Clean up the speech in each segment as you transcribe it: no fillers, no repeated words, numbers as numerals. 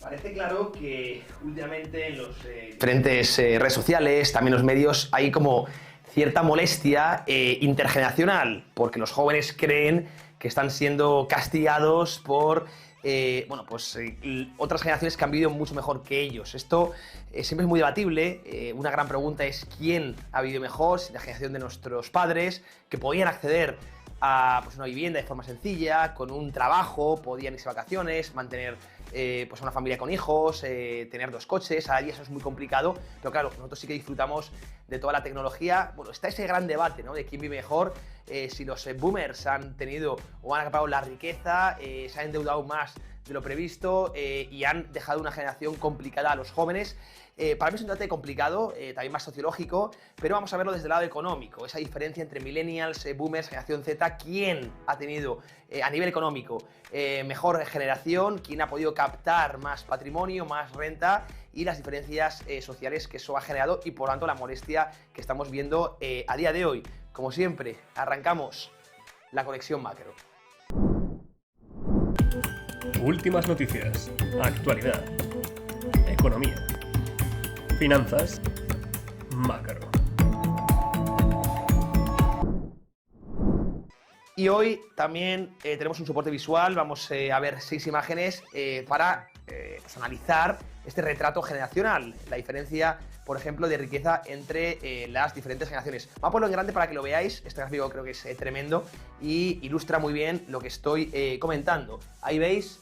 Parece claro que últimamente en los diferentes redes sociales, también los medios, hay como cierta molestia intergeneracional, porque los jóvenes creen que están siendo castigados por otras generaciones que han vivido mucho mejor que ellos. Esto siempre es muy debatible. Una gran pregunta es quién ha vivido mejor, si la generación de nuestros padres, que podían acceder a una vivienda de forma sencilla, con un trabajo, podían irse de vacaciones, mantener una familia con hijos, tener 2 coches. Ahora eso es muy complicado, pero claro, nosotros sí que disfrutamos de toda la tecnología. Bueno, está ese gran debate, ¿no?, de quién vive mejor, si los boomers han tenido o han acaparado la riqueza, se han endeudado más de lo previsto y han dejado una generación complicada a los jóvenes. Para mí es un debate complicado, también más sociológico, pero vamos a verlo desde el lado económico, esa diferencia entre millennials, boomers, generación Z. ¿Quién ha tenido a nivel económico mejor generación? ¿Quién ha podido captar más patrimonio, más renta? Y las diferencias sociales que eso ha generado y por tanto la molestia que estamos viendo a día de hoy. Como siempre, arrancamos la conexión macro. Últimas noticias, actualidad, economía, finanzas, macro. Y hoy también tenemos un soporte visual. Vamos a ver 6 imágenes para analizar este retrato generacional, la diferencia, por ejemplo, de riqueza entre las diferentes generaciones. Vamos a ponerlo en grande para que lo veáis. Este gráfico creo que es tremendo y ilustra muy bien lo que estoy comentando. Ahí veis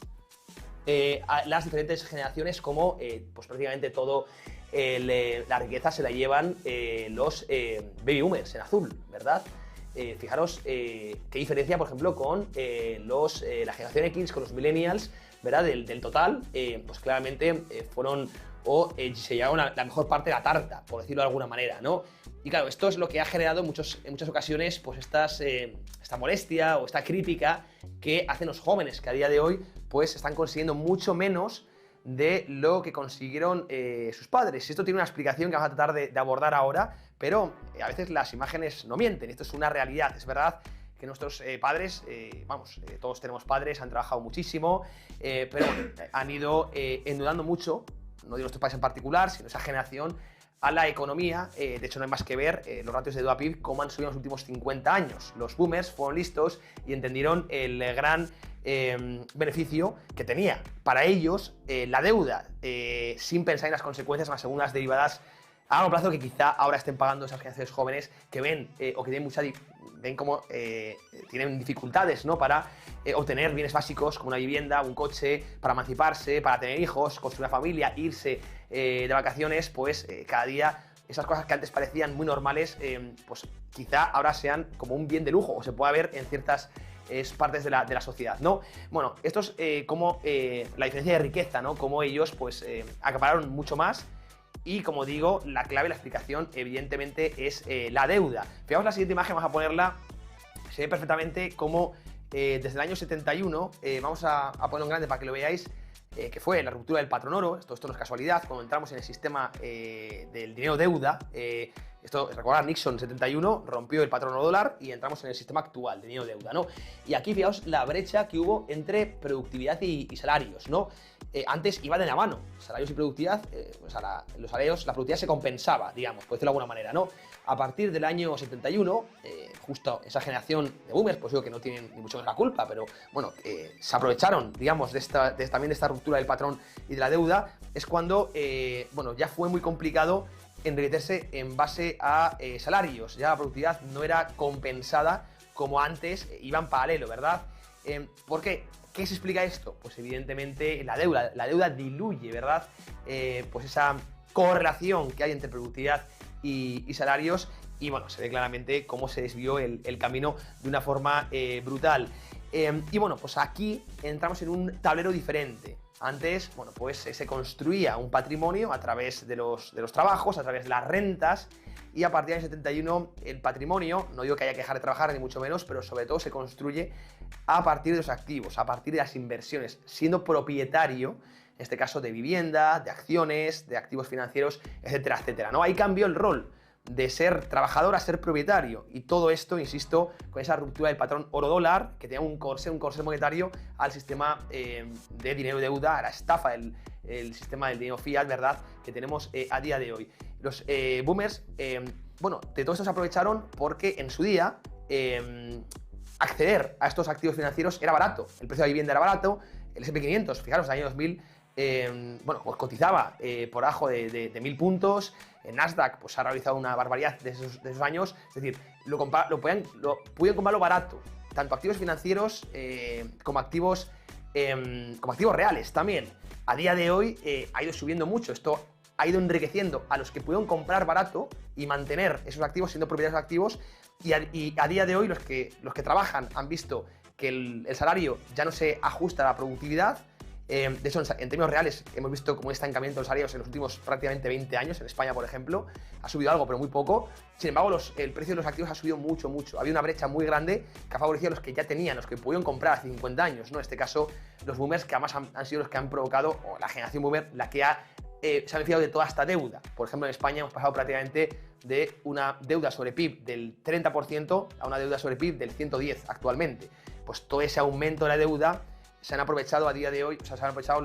las diferentes generaciones, como pues prácticamente todo la riqueza se la llevan los baby boomers en azul, ¿verdad? Fijaros qué diferencia, por ejemplo, con la generación X, con los millennials, ¿verdad? Del total, pues claramente fueron se llevaron la mejor parte de la tarta, por decirlo de alguna manera, ¿no? Y claro, esto es lo que ha generado en muchas ocasiones pues esta molestia o esta crítica que hacen los jóvenes, que a día de hoy pues están consiguiendo mucho menos de lo que consiguieron sus padres. Esto tiene una explicación que vamos a tratar de abordar ahora, pero a veces las imágenes no mienten. Esto es una realidad. Es verdad que nuestros padres, todos tenemos padres, han trabajado muchísimo, pero han ido endeudando mucho, no digo nuestros padres en particular, sino esa generación, a la economía. De hecho, no hay más que ver los ratios de deuda PIB cómo han subido en los últimos 50 años. Los boomers fueron listos y entendieron el gran beneficio que tenía para ellos la deuda, sin pensar en las consecuencias más segundas derivadas a largo plazo que quizá ahora estén pagando esas generaciones jóvenes que ven o que ven cómo tienen dificultades, ¿no?, para obtener bienes básicos como una vivienda, un coche, para emanciparse, para tener hijos, construir una familia, irse de vacaciones. Pues cada día esas cosas que antes parecían muy normales, pues quizá ahora sean como un bien de lujo o se pueda ver en ciertas partes de la sociedad, ¿no? Bueno, esto es como la diferencia de riqueza, ¿no? Como ellos pues acapararon mucho más. Y como digo, la clave, la explicación, evidentemente, es la deuda. Fijaos la siguiente imagen, vamos a ponerla. Se ve perfectamente cómo desde el año 71, vamos a ponerlo en grande para que lo veáis, que fue la ruptura del patrón oro. Esto no es casualidad. Cuando entramos en el sistema del dinero deuda, recordad, Nixon 71 rompió el patrón oro dólar y entramos en el sistema actual de dinero deuda, ¿no? Y aquí fijaos la brecha que hubo entre productividad y salarios, ¿no? Antes iba de la mano, salarios y productividad, los salarios, la productividad se compensaba, digamos, por decirlo de alguna manera, ¿no? A partir del año 71, justo esa generación de boomers, pues digo que no tienen ni mucho menos la culpa, pero bueno, se aprovecharon, digamos, también de esta ruptura del patrón y de la deuda. Es cuando, ya fue muy complicado enriquecerse en base a salarios. Ya la productividad no era compensada como antes, iba en paralelo, ¿verdad? ¿Por qué? ¿Qué se explica esto? Pues evidentemente la deuda diluye, ¿verdad? Pues esa correlación que hay entre productividad y salarios, y bueno, se ve claramente cómo se desvió el camino de una forma brutal. Y bueno, pues aquí entramos en un tablero diferente. Antes, bueno, pues se construía un patrimonio a través de los trabajos, a través de las rentas, y a partir del 71 el patrimonio, no digo que haya que dejar de trabajar ni mucho menos, pero sobre todo se construye a partir de los activos, a partir de las inversiones, siendo propietario, en este caso, de vivienda, de acciones, de activos financieros, etcétera, etcétera, ¿no? Ahí cambió el rol de ser trabajador a ser propietario, y todo esto, insisto, con esa ruptura del patrón oro-dólar, que tenía un corsé monetario al sistema de dinero y deuda, a la estafa del el sistema del dinero fiat, ¿verdad?, que tenemos a día de hoy. Los boomers, bueno, de todo esto se aprovecharon porque en su día acceder a estos activos financieros era barato, el precio de la vivienda era barato, el S&P 500, fijaros, en el año 2000, bueno, pues cotizaba por abajo de 1000 puntos, en Nasdaq pues ha realizado una barbaridad de esos años, es decir, pudieron comprarlo barato, tanto activos financieros como activos reales también. A día de hoy ha ido subiendo mucho, esto ha ido enriqueciendo a los que pudieron comprar barato y mantener esos activos siendo propietarios activos, y a día de hoy los que trabajan han visto que el salario ya no se ajusta a la productividad. De hecho, en términos reales, hemos visto como un estancamiento de los salarios en los últimos prácticamente 20 años. En España, por ejemplo, ha subido algo, pero muy poco. Sin embargo, el precio de los activos ha subido mucho, mucho. Había una brecha muy grande que ha favorecido a los que ya tenían, los que pudieron comprar hace 50 años, ¿no? En este caso, los boomers, que además han sido los que han provocado, o la generación boomer, la que se ha beneficiado de toda esta deuda. Por ejemplo, en España hemos pasado prácticamente de una deuda sobre PIB del 30% a una deuda sobre PIB del 110% actualmente. Pues todo ese aumento de la deuda se han aprovechado a día de hoy, o sea, se han aprovechado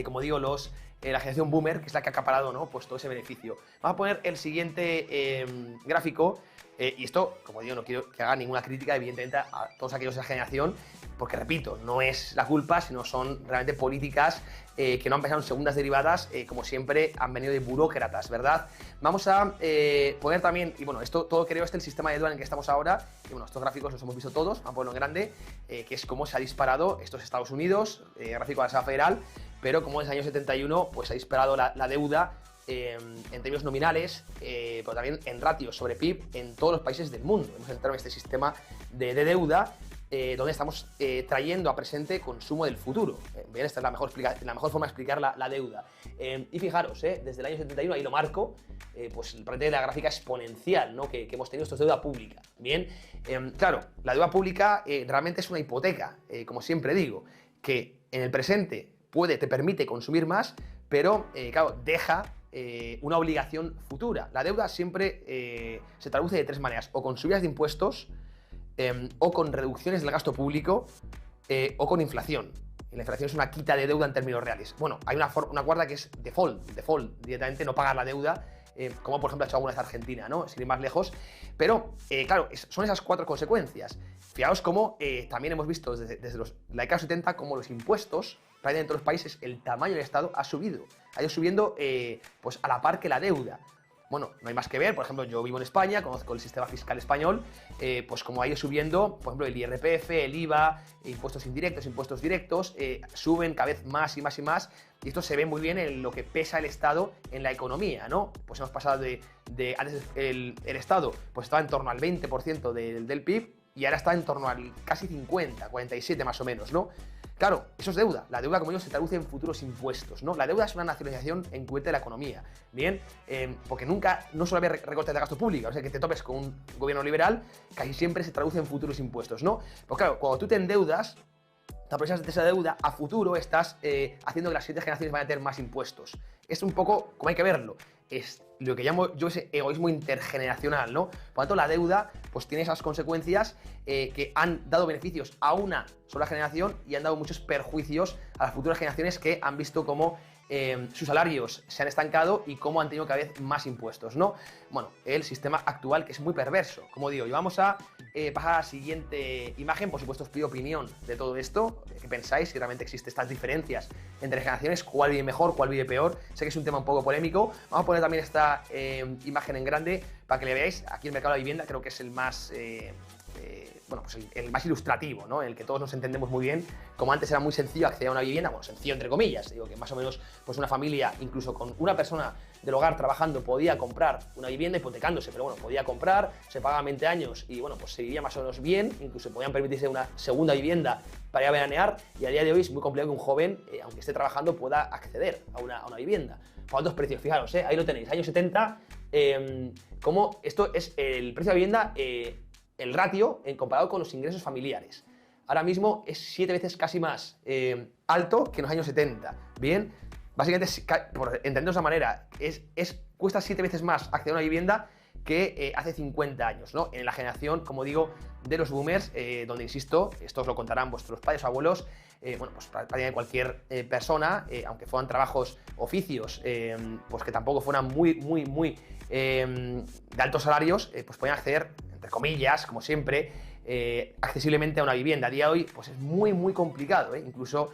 como digo, la generación boomer, que es la que ha acaparado, ¿no?, pues todo ese beneficio. Vamos a poner el siguiente gráfico, y esto, como digo, no quiero que haga ninguna crítica, evidentemente, a todos aquellos de esa generación, porque, repito, no es la culpa, sino son realmente políticas que no han pensado en segundas derivadas, como siempre han venido de burócratas, ¿verdad? Vamos a poner también, y bueno, esto todo creo es el sistema de deuda en el que estamos ahora, y bueno, estos gráficos los hemos visto todos, vamos a ponerlo en grande, que es cómo se ha disparado, esto es Estados Unidos, gráfico de la Reserva Federal, pero como es el año 71, pues se ha disparado la deuda en términos nominales, pero también en ratios sobre PIB en todos los países del mundo. Hemos entrado en este sistema de deuda, donde estamos trayendo a presente consumo del futuro. Bien, esta es la mejor forma de explicar la deuda. Y fijaros, desde el año 71, ahí lo marco, pues parte de la gráfica exponencial, ¿no?, que hemos tenido. Esto es deuda pública. Bien, claro, la deuda pública realmente es una hipoteca, como siempre digo, que en el presente te permite consumir más, pero claro, deja una obligación futura. La deuda siempre se traduce de tres maneras: o con subidas de impuestos, o con reducciones del gasto público, o con inflación. Y la inflación es una quita de deuda en términos reales. Bueno, hay una cuarta que es default, directamente no pagar la deuda, como por ejemplo ha hecho alguna vez Argentina, ¿no?, sin ir más lejos. Pero, claro, son esas cuatro consecuencias. Fijaos cómo también hemos visto desde la década 70 cómo los impuestos, prácticamente en todos los países, el tamaño del Estado ha ido subiendo pues a la par que la deuda. Bueno, no hay más que ver, por ejemplo, yo vivo en España, conozco el sistema fiscal español, pues como ha ido subiendo, por ejemplo, el IRPF, el IVA, impuestos indirectos, impuestos directos, suben cada vez más y más y más, y esto se ve muy bien en lo que pesa el Estado en la economía, ¿no? Pues hemos pasado antes el Estado pues estaba en torno al 20% del PIB, y ahora está en torno al casi 50, 47 más o menos, ¿no? Claro, eso es deuda. La deuda, como digo, se traduce en futuros impuestos, ¿no? La deuda es una nacionalización encubierta de la economía, ¿bien? Porque no suele haber recortes de gasto público, o sea, que te topes con un gobierno liberal, casi siempre se traduce en futuros impuestos, ¿no? Pues claro, cuando tú te endeudas, te aprovechas de esa deuda, a futuro estás haciendo que las siguientes generaciones vayan a tener más impuestos. Es un poco como hay que verlo. Es lo que llamo yo ese egoísmo intergeneracional, ¿no? Por lo tanto, la deuda pues tiene esas consecuencias que han dado beneficios a una sola generación y han dado muchos perjuicios a las futuras generaciones, que han visto cómo sus salarios se han estancado y cómo han tenido cada vez más impuestos, ¿no? Bueno, el sistema actual, que es muy perverso, como digo. Y vamos a pasar a la siguiente imagen. Por supuesto, os pido opinión de todo esto. ¿Qué pensáis? Si realmente existen estas diferencias entre generaciones, cuál vive mejor, cuál vive peor. Sé que es un tema un poco polémico. Vamos a poner también esta imagen en grande para que le veáis. Aquí el mercado de la vivienda creo que es el más bueno, pues el más ilustrativo, ¿no?, en el que todos nos entendemos muy bien. Como antes era muy sencillo acceder a una vivienda, bueno, sencillo entre comillas, digo que más o menos pues una familia, incluso con una persona del hogar trabajando, podía comprar una vivienda hipotecándose, pero bueno, podía comprar, se pagaban 20 años y bueno, pues se vivía más o menos bien, incluso podían permitirse una segunda vivienda para ir a veranear, y a día de hoy es muy complicado que un joven, aunque esté trabajando, pueda acceder a una vivienda. Por altos precios, fijaros, ahí lo tenéis, años 70, como esto es el precio de la vivienda, el ratio comparado con los ingresos familiares. Ahora mismo es 7 veces casi más alto que en los años 70. Bien, básicamente, por entenderlo de esa manera, cuesta 7 veces más acceder a una vivienda que hace 50 años, ¿no? En la generación, como digo, de los boomers, donde, insisto, esto os lo contarán vuestros padres o abuelos, bueno, pues prácticamente cualquier persona, aunque fueran trabajos, oficios, pues que tampoco fueran muy de altos salarios, pues podían acceder, entre comillas, como siempre, accesiblemente a una vivienda. A día de hoy, pues es muy complicado, incluso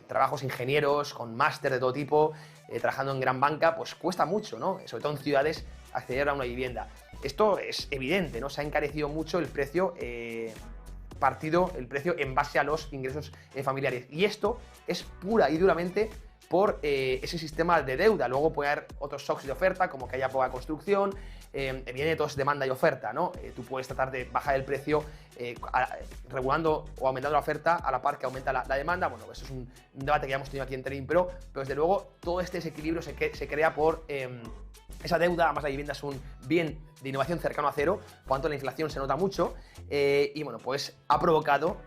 trabajos ingenieros con máster de todo tipo, trabajando en gran banca, pues cuesta mucho, ¿no? Sobre todo en ciudades, acceder a una vivienda. Esto es evidente, ¿no? Se ha encarecido mucho el precio, el precio en base a los ingresos familiares. Y esto es pura y duramente por ese sistema de deuda. Luego puede haber otros shocks de oferta, como que haya poca construcción, viene todo es demanda y oferta, ¿no? Tú puedes tratar de bajar el precio regulando o aumentando la oferta a la par que aumenta la demanda. Bueno, eso es un debate que ya hemos tenido aquí en Trading Pro, pero desde luego todo este desequilibrio se crea por esa deuda. Además, la vivienda es un bien de innovación cercano a cero, por lo tanto la inflación se nota mucho, y bueno, pues ha provocado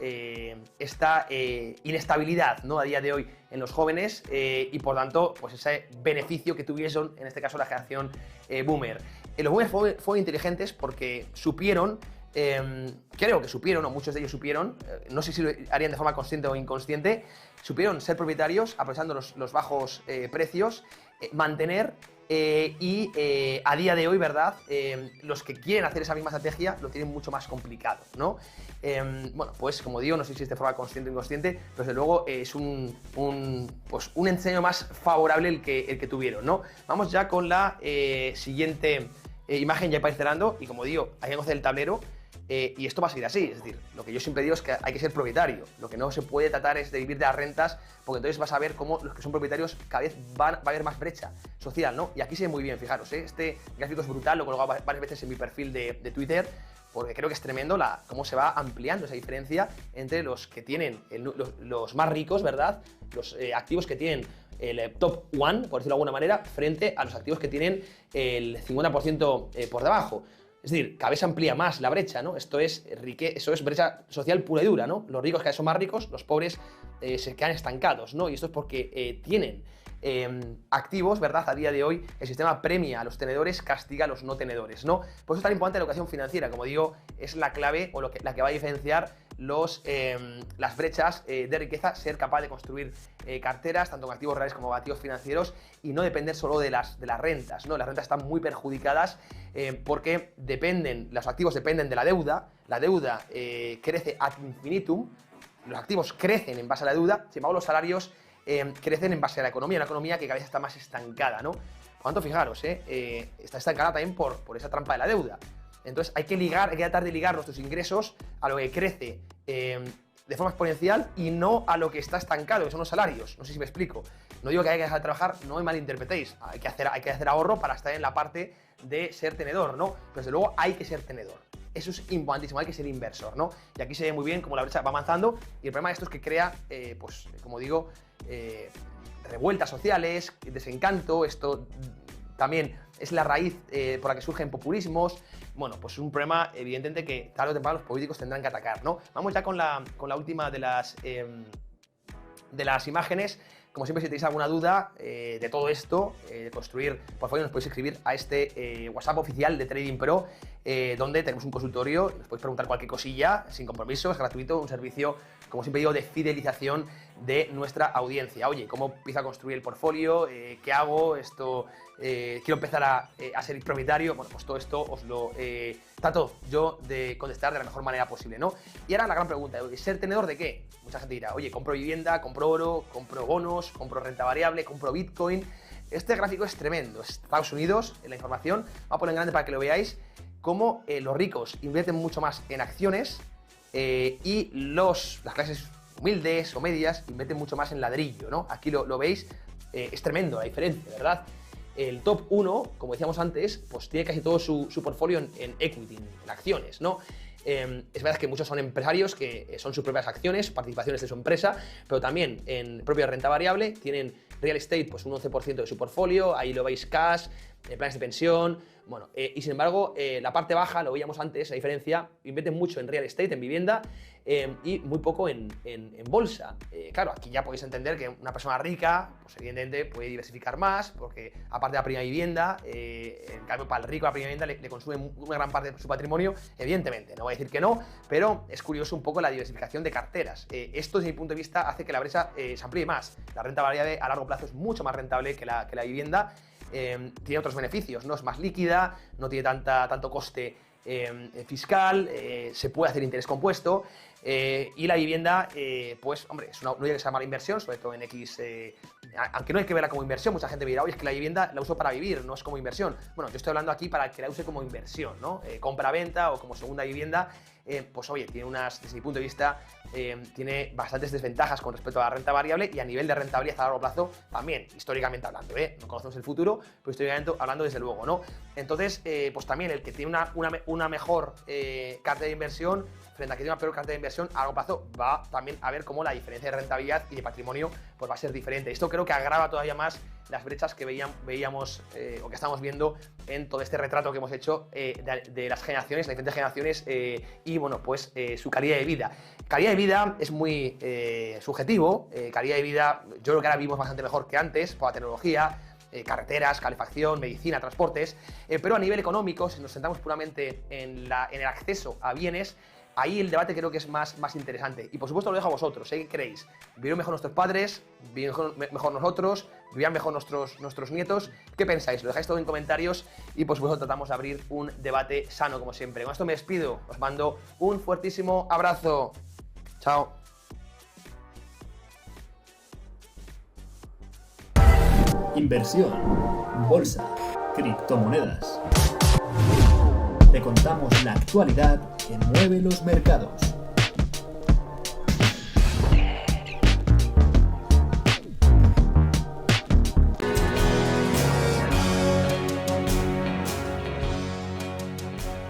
esta inestabilidad, ¿no? A día de hoy en los jóvenes, y por tanto, pues ese beneficio que tuvieron, en este caso, la generación boomer. Los boomers fueron inteligentes porque supieron, creo que supieron, o muchos de ellos supieron, no sé si lo harían de forma consciente o inconsciente, supieron ser propietarios, aprovechando los bajos precios, mantener, y a día de hoy, ¿verdad? Los que quieren hacer esa misma estrategia lo tienen mucho más complicado, ¿no? Bueno, pues como digo, no sé si es de forma consciente o inconsciente, pero desde luego es un enseño más favorable el que tuvieron, ¿no? Vamos ya con la siguiente imagen, ya para ir cerrando, y como digo, hay que conocer el tablero. Y esto va a seguir así, es decir, lo que yo siempre digo es que hay que ser propietario. Lo que no se puede tratar es de vivir de las rentas, porque entonces vas a ver cómo los que son propietarios cada vez va a haber más brecha social, ¿no? Y aquí se ve muy bien, fijaros, este gráfico es brutal, lo he colgado varias veces en mi perfil de Twitter, porque creo que es tremendo cómo se va ampliando esa diferencia entre los que tienen los más ricos, ¿verdad? Los activos que tienen el top one, por decirlo de alguna manera, frente a los activos que tienen el 50% por debajo. Es decir, cada vez se amplía más la brecha, ¿no? Eso es brecha social pura y dura, ¿no? Los ricos cada vez son más ricos, los pobres se quedan estancados, ¿no? Y esto es porque tienen activos, ¿verdad? A día de hoy el sistema premia a los tenedores, castiga a los no tenedores, ¿no? Por eso es tan importante la educación financiera, como digo, es la clave o la que va a diferenciar las brechas de riqueza, ser capaz de construir carteras, tanto con activos reales como con activos financieros, y no depender solo de las rentas, ¿no? Las rentas están muy perjudicadas porque los activos dependen de la deuda crece ad infinitum, los activos crecen en base a la deuda, sin embargo los salarios crecen en base a la economía, una economía que cada vez está más estancada, ¿no? Por tanto, fijaros, está estancada también por esa trampa de la deuda. Entonces hay que tratar de ligar nuestros ingresos a lo que crece de forma exponencial y no a lo que está estancado, que son los salarios. No sé si me explico. No digo que hay que dejar de trabajar, no me malinterpretéis. Hay que hacer ahorro para estar en la parte de ser tenedor, ¿no? Pero desde luego hay que ser tenedor. Eso es importantísimo, hay que ser inversor, ¿no? Y aquí se ve muy bien cómo la brecha va avanzando, y el problema de esto es que crea, pues, como digo, revueltas sociales, desencanto. Esto también es la raíz por la que surgen populismos. Bueno, pues es un problema evidentemente que tarde o temprano los políticos tendrán que atacar, ¿no? Vamos ya con la última de las imágenes. Como siempre, si tenéis alguna duda de todo esto, de construir portfolio, nos podéis escribir a este WhatsApp oficial de Trading Pro, donde tenemos un consultorio, nos podéis preguntar cualquier cosilla, sin compromiso, es gratuito, un servicio, como siempre digo, de fidelización de nuestra audiencia. Oye, ¿cómo empiezo a construir el portfolio? ¿Qué hago? Quiero empezar a ser propietario. Bueno, pues todo esto os lo trato yo de contestar de la mejor manera posible, ¿no? Y ahora la gran pregunta, ¿ser tenedor de qué? Mucha gente dirá, oye, compro vivienda, compro oro, compro bonos, compro renta variable, compro Bitcoin. Este gráfico es tremendo, es Estados Unidos, en la información, voy a poner en grande para que lo veáis, cómo los ricos invierten mucho más en acciones y las clases humildes o medias invierten mucho más en ladrillo, ¿no? Aquí lo veis, es tremendo la diferencia, ¿verdad? El top 1, como decíamos antes, pues tiene casi todo su portfolio en equity, en acciones, ¿no? Es verdad que muchos son empresarios que son sus propias acciones, participaciones de su empresa, pero también en propia renta variable tienen real estate, pues un 11% de su portfolio, ahí lo veis cash, planes de pensión. Bueno, y sin embargo, la parte baja, lo veíamos antes, la diferencia, invierten mucho en real estate, en vivienda, y muy poco en bolsa. Claro, aquí ya podéis entender que una persona rica, pues evidentemente puede diversificar más, porque aparte de la primera vivienda, en cambio para el rico la primera vivienda le consume una gran parte de su patrimonio, evidentemente, no voy a decir que no, pero es curioso un poco la diversificación de carteras. Esto desde mi punto de vista hace que la brecha se amplíe más. La renta variable a largo plazo es mucho más rentable que la vivienda. Tiene otros beneficios, ¿no? Es más líquida, no tiene tanto coste fiscal, se puede hacer interés compuesto, y la vivienda, pues, hombre, no hay que ser mala inversión, sobre todo en X, aunque no hay que verla como inversión. Mucha gente me dirá, oye, es que la vivienda la uso para vivir, no es como inversión. Bueno, yo estoy hablando aquí para que la use como inversión, ¿no? Compra-venta o como segunda vivienda. Pues oye, tiene desde mi punto de vista, tiene bastantes desventajas con respecto a la renta variable, y a nivel de rentabilidad a largo plazo también, históricamente hablando, no conocemos el futuro, pero históricamente hablando desde luego, ¿no? Entonces, pues también el que tiene una mejor cartera de inversión frente a que tiene una peor cartera de inversión a largo plazo, va también a ver cómo la diferencia de rentabilidad y de patrimonio pues va a ser diferente. Esto creo que agrava todavía más las brechas que veíamos o que estamos viendo en todo este retrato que hemos hecho de las generaciones, las diferentes generaciones, y bueno, pues su calidad de vida. Calidad de vida es muy subjetivo. Calidad de vida, yo creo que ahora vivimos bastante mejor que antes por la tecnología, carreteras, calefacción, medicina, transportes, pero a nivel económico, si nos centramos puramente en el acceso a bienes, ahí el debate creo que es más interesante. Y por supuesto lo dejo a vosotros. ¿Qué creéis? ¿Vivieron mejor nuestros padres? ¿Vivieron mejor nosotros? ¿Vivían mejor nuestros nietos? ¿Qué pensáis? Lo dejáis todo en comentarios y por supuesto tratamos de abrir un debate sano como siempre. Con esto me despido. Os mando un fuertísimo abrazo. Chao. Inversión, bolsa, criptomonedas. Te contamos la actualidad que mueve los mercados.